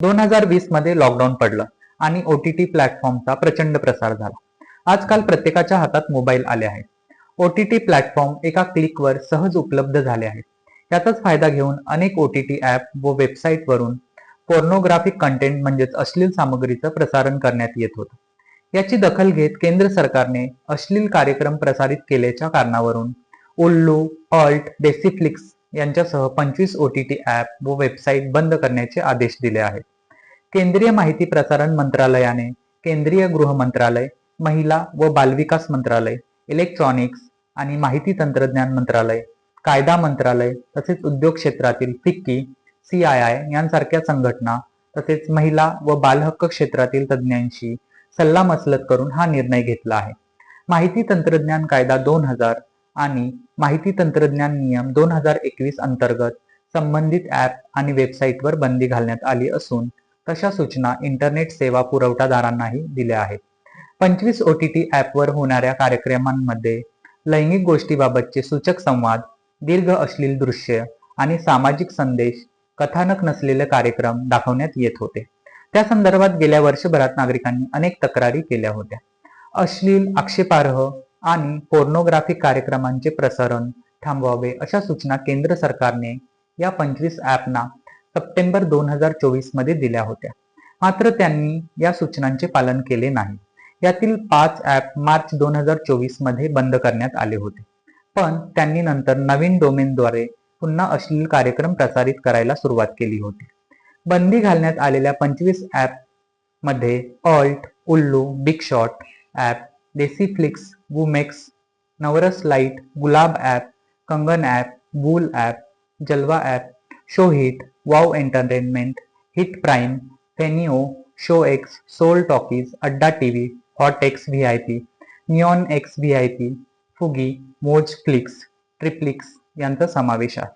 2020 मध्ये लॉकडाऊन पडलं आणि OTT प्लॅटफॉर्मचा प्रचंड प्रसार झाला. आजकाल प्रत्येकाच्या हातात मोबाईल आले आहेत. OTT प्लॅटफॉर्म एका क्लिकवर सहज उपलब्ध झाले आहेत. याचाच फायदा घेऊन अनेक OTT ॲप व वेबसाईटवरून पोर्नोग्राफिक कंटेंट म्हणजेच अश्लील सामग्रीचं प्रसारण करण्यात येत होतं. याची दखल घेत केंद्र सरकारने अश्लील कार्यक्रम प्रसारित केल्याच्या कारणावरून उल्लू, ऑल्ट, डेसिफ्लिक्स यांच्यासह 25 OTT ॲप व वेबसाईट बंद करण्याचे आदेश दिले आहेत. केंद्रीय माहिती प्रसारण मंत्रालयाने केंद्रीय गृह मंत्रालय, महिला व बालविकास मंत्रालय, इलेक्ट्रॉनिक्स आणि माहिती तंत्रज्ञान मंत्रालय, कायदा मंत्रालय तसेच उद्योग क्षेत्रातील फिक्की, CII यांसारख्या संघटना तसेच महिला व बालहक्क क्षेत्रातील तज्ज्ञांशी सल्लामसलत करून हा निर्णय घेतला आहे. माहिती तंत्रज्ञान कायदा 2000 आणि माहिती तंत्रज्ञान नियम 2021 अंतर्गत संबंधित ॲप आणि वेबसाईटवर बंदी घालण्यात आली असून तशा सूचना इंटरनेट सेवा पुरवठादारांनाही दिल्या आहेत. 25 OTT ॲपवर होणाऱ्या कार्यक्रमांमध्ये लैंगिक गोष्टीबाबतचे सूचक संवाद, दीर्घ अश्लील दृश्य आणि सामाजिक संदेश, कथानक नसलेले कार्यक्रम दाखवण्यात येत होते. त्या संदर्भात गेल्या वर्षभरात नागरिकांनी अनेक तक्रारी केल्या होत्या. अश्लील, आक्षेपार्ह आणि पोर्नोग्राफिक कार्यक्रमांचे प्रसारण थांबवावे अशा सूचना केंद्र सरकारने या 25 ॲपना सप्टेंबर 2024 मध्ये दिल्या होत्या. मात्र त्यांनी या सूचनांचे पालन केले नाही. यातील 5 ॲप मार्च 2024 मध्ये बंद करण्यात आले होते. पण त्यांनी नंतर नवीन डोमेनद्वारे पुन्हा अश्लील कार्यक्रम प्रसारित करायला सुरुवात केली होती. बंदी घालण्यात आलेल्या 25 ॲप मध्ये Alt, Ullu, Big Shot app, Desiflix, Woomex, Navarasa Light, Gulab app, Kangan app, Wool app, Jalwa app, Showhit, Wow Entertainment, Hit Prime, Fenio, Show X, Soul Talkies, Adda TV, Hot X VIP, Neon X VIP, Fugi, Moj Flix, ट्रिप्लिक्स यांचा समावेश आहे.